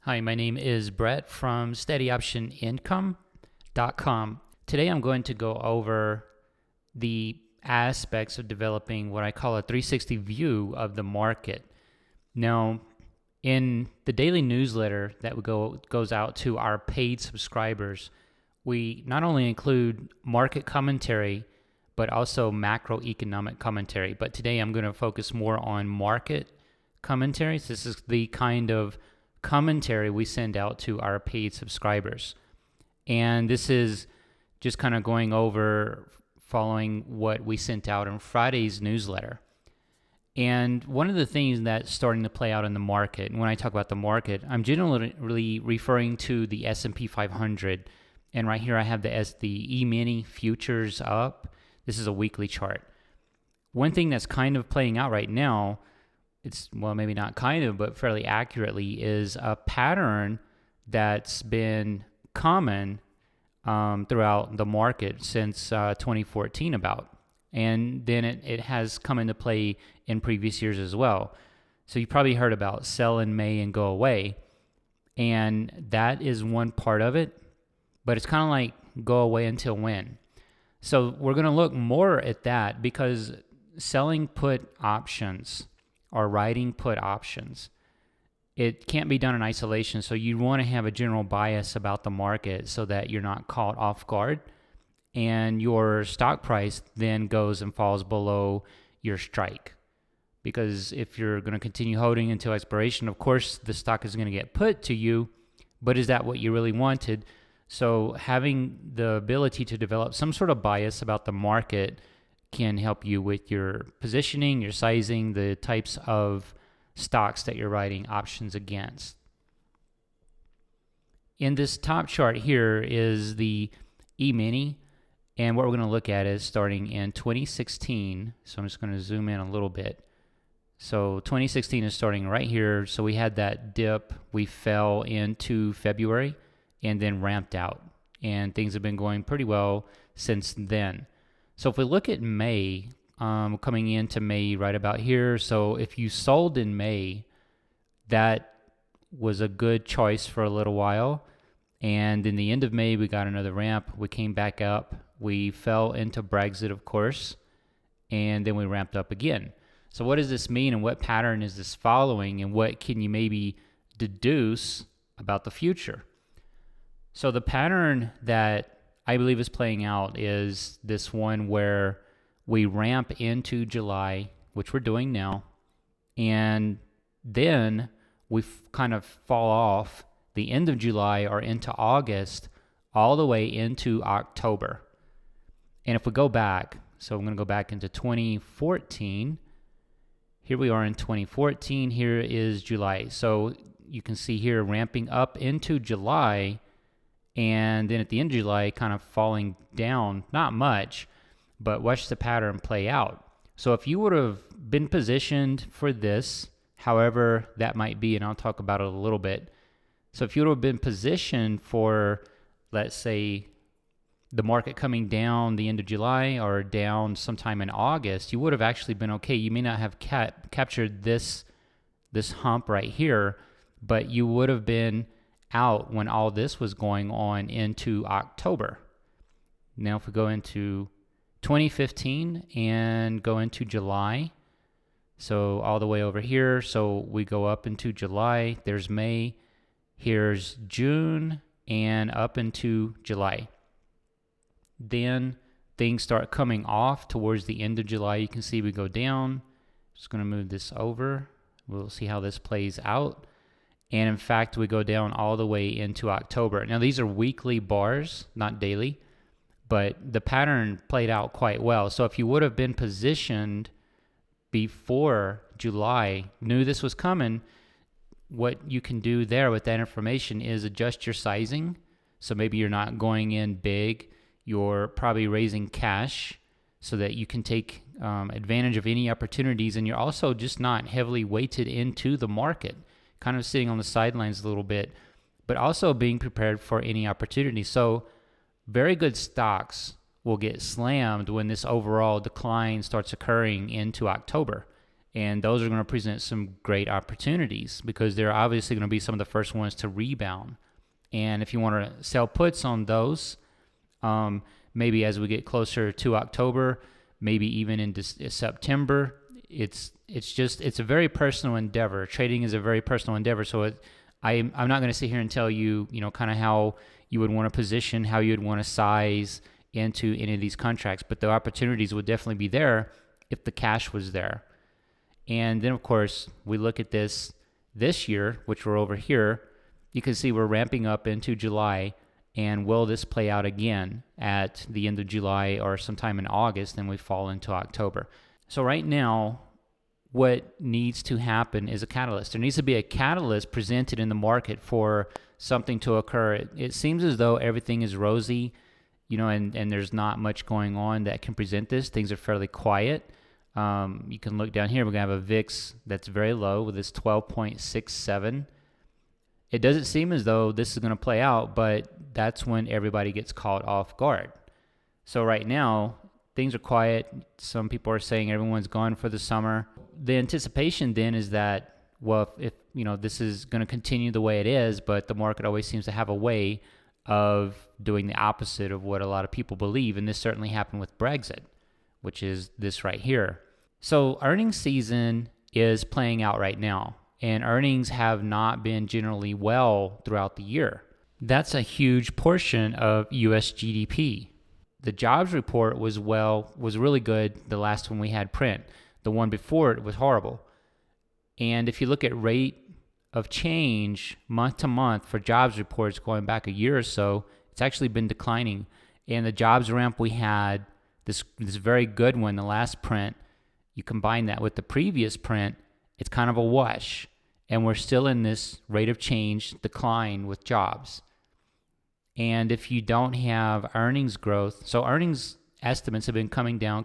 Hi, my name is Brett from SteadyOptionIncome.com. Today I'm going to go over the aspects of developing what I call a 360 view of the market. Now, in the daily newsletter that goes out to our paid subscribers, we not only include market commentary, but also macroeconomic commentary. But today I'm going to focus more on market commentaries. This is the kind of commentary we send out to our paid subscribers. And this is just kind of going over following what we sent out in Friday's newsletter. And one of the things that's starting to play out in the market, and when I talk about the market, I'm generally referring to the S&P 500. And right here I have the Emini futures up. This is a weekly chart. One thing that's kind of playing out right now, maybe not kind of, but fairly accurately, is a pattern that's been common throughout the market since 2014 about. And then it has come into play in previous years as well. So you probably heard about sell in May and go away. And that is one part of it, but it's kind of like go away until when. So we're going to look more at that because selling put options or writing put options, it can't be done in isolation. So you want to have a general bias about the market so that you're not caught off guard and your stock price then goes and falls below your strike. Because if you're going to continue holding until expiration, of course, the stock is going to get put to you, but is that what you really wanted? So having the ability to develop some sort of bias about the market can help you with your positioning, your sizing, the types of stocks that you're writing options against. In this top chart here is the E-mini, and what we're going to look at is starting in 2016. So I'm just going to zoom in a little bit. So 2016 is starting right here. So we had that dip. We fell into February and then ramped out. And things have been going pretty well since then. So if we look at May, coming into May right about here. So if you sold in May, that was a good choice for a little while. And in the end of May, we got another ramp. We came back up. We fell into Brexit, of course, and then we ramped up again. So what does this mean, and what pattern is this following, and what can you maybe deduce about the future? So the pattern that I believe is playing out is this one where we ramp into July, which we're doing now, and then we kind of fall off the end of July or into August all the way into October. And if we go back, so I'm going to go back into 2014. Here we are in 2014. Here is July. So you can see here ramping up into July, and then at the end of July kind of falling down, not much, but watch the pattern play out. So if you would have been positioned for this, however that might be, and I'll talk about it a little bit. So if you would have been positioned for, let's say, the market coming down the end of July or down sometime in August, you would have actually been okay. You may not have captured this hump right here, but you would have been out when all this was going on into October. Now if we go into 2015 and go into July, so all the way over here, so we go up into July, there's May, here's June, and up into July. Then things start coming off towards the end of July. You can see we go down. Just going to move this over. We'll see how this plays out. And in fact, we go down all the way into October. Now, these are weekly bars, not daily, but the pattern played out quite well. So if you would have been positioned before July, knew this was coming, what you can do there with that information is adjust your sizing. So maybe you're not going in big. You're probably raising cash so that you can take advantage of any opportunities, and you're also just not heavily weighted into the market, kind of sitting on the sidelines a little bit, but also being prepared for any opportunity. So very good stocks will get slammed when this overall decline starts occurring into October. And those are going to present some great opportunities because they're obviously going to be some of the first ones to rebound. And if you want to sell puts on those, maybe as we get closer to October, maybe even into September, it's a very personal endeavor. Trading is a very personal endeavor. So I'm not going to sit here and tell you, kind of how you would want to position, how you would want to size into any of these contracts. But the opportunities would definitely be there if the cash was there. And then, of course, we look at this year, which we're over here. You can see we're ramping up into July. And will this play out again at the end of July or sometime in August? Then we fall into October. So right now, what needs to happen is a catalyst. There needs to be a catalyst presented in the market for something to occur. It seems as though everything is rosy, and there's not much going on that can present this. Things are fairly quiet. You can look down here. We're going to have a VIX that's very low with this 12.67. It doesn't seem as though this is going to play out, but that's when everybody gets caught off guard. So right now, things are quiet. Some people are saying everyone's gone for the summer. The anticipation then is that, well, if this is going to continue the way it is, but the market always seems to have a way of doing the opposite of what a lot of people believe. And this certainly happened with Brexit, which is this right here. So earnings season is playing out right now, and earnings have not been generally well throughout the year. That's a huge portion of U.S. GDP. The jobs report was really good, the last one we had print. The one before it was horrible. And if you look at rate of change month to month for jobs reports going back a year or so, it's actually been declining. And the jobs ramp we had, this very good one, the last print, you combine that with the previous print, it's kind of a wash. And we're still in this rate of change decline with jobs. And if you don't have earnings growth, so earnings estimates have been coming down,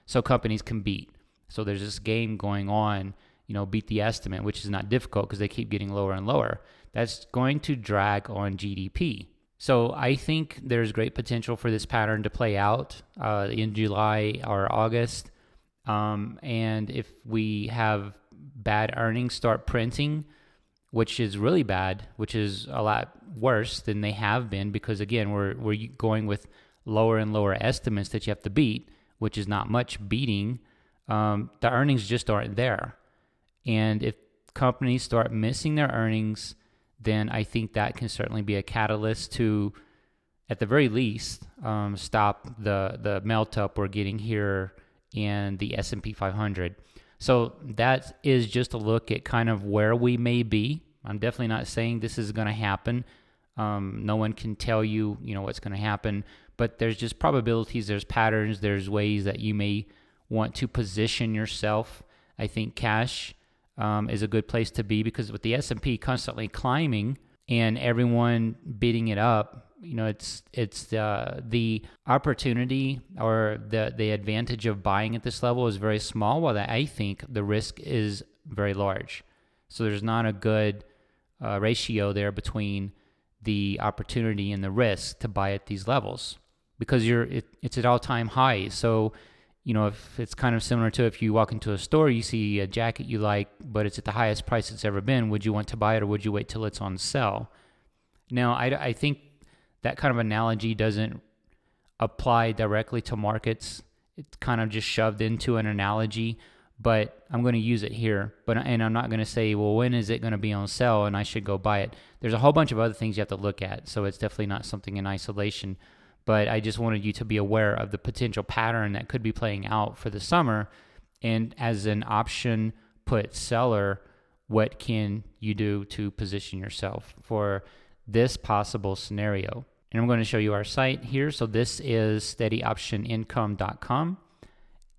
so companies can beat. So there's this game going on, beat the estimate, which is not difficult because they keep getting lower and lower. That's going to drag on GDP. So I think there's great potential for this pattern to play out in July or August. And if we have bad earnings start printing, which is really bad, which is a lot worse than they have been, because again, we're going with lower and lower estimates that you have to beat, which is not much beating. The earnings just aren't there. And if companies start missing their earnings, then I think that can certainly be a catalyst to, at the very least, stop the melt up we're getting here in the S&P 500. So that is just a look at kind of where we may be. I'm definitely not saying this is going to happen. No one can tell you, what's going to happen, but there's just probabilities, there's patterns, there's ways that you may want to position yourself. I think cash is a good place to be, because with the S&P constantly climbing and everyone beating it up, it's the opportunity or the advantage of buying at this level is very small, while I think the risk is very large. So there's not a good ratio there between the opportunity and the risk to buy at these levels, because it's at all-time highs. So if it's kind of similar to if you walk into a store, you see a jacket you like, but it's at the highest price it's ever been. Would you want to buy it, or would you wait till it's on sale? Now, I think that kind of analogy doesn't apply directly to markets. It's kind of just shoved into an analogy, but I'm going to use it here. And I'm not going to say, well, when is it going to be on sale and I should go buy it? There's a whole bunch of other things you have to look at, so it's definitely not something in isolation. But I just wanted you to be aware of the potential pattern that could be playing out for the summer. And as an option put seller, what can you do to position yourself for this possible scenario? And I'm going to show you our site here. So this is steadyoptionincome.com.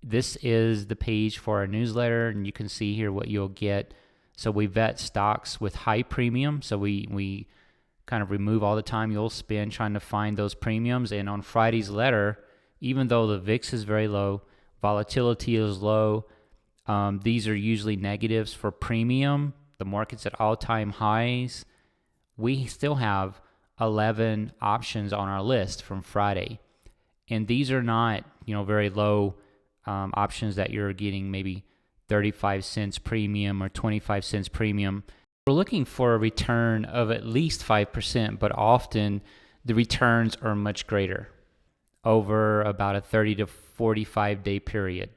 This is the page for our newsletter, and you can see here what you'll get. So we vet stocks with high premium. So we kind of remove all the time you'll spend trying to find those premiums. And on Friday's letter, even though the VIX is very low, volatility is low, these are usually negatives for premium. The market's at all-time highs. We still have 11 options on our list from Friday. And these are not, very low options that you're getting maybe 35 cents premium or 25 cents premium. We're looking for a return of at least 5%, but often the returns are much greater over about a 30 to 45 day period.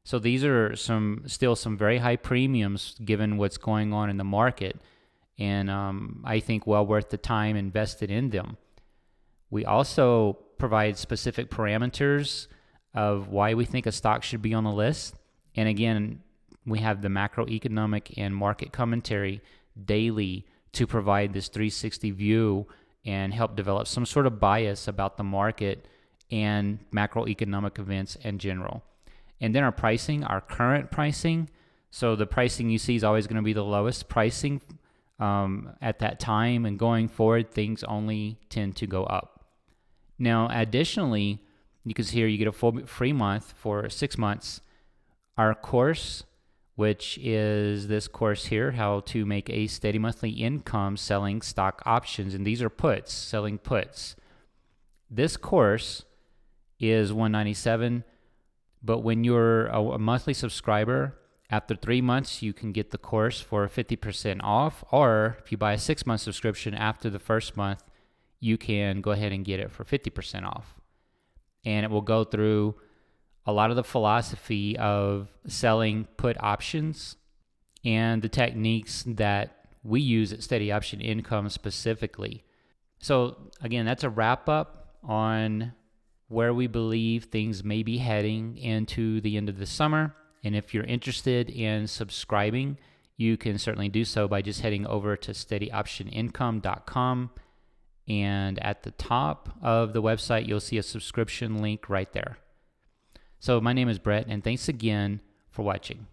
So these are still some very high premiums given what's going on in the market, and I think well worth the time invested in them. We also provide specific parameters of why we think a stock should be on the list. And again, we have the macroeconomic and market commentary daily to provide this 360 view and help develop some sort of bias about the market and macroeconomic events in general. And then our pricing, our current pricing. So the pricing you see is always going to be the lowest pricing at that time, and going forward, things only tend to go up. Now, additionally, you can see here you get a full free month for 6 months. Our course, which is this course here, how to make a steady monthly income selling stock options, and these are puts, selling puts. This course is $197, but when you're a monthly subscriber, after 3 months, you can get the course for 50% off, or if you buy a 6-month subscription after the first month, you can go ahead and get it for 50% off. And it will go through a lot of the philosophy of selling put options and the techniques that we use at Steady Option Income specifically. So again, that's a wrap up on where we believe things may be heading into the end of the summer. And if you're interested in subscribing, you can certainly do so by just heading over to steadyoptionincome.com. And at the top of the website, you'll see a subscription link right there. So my name is Brett, and thanks again for watching.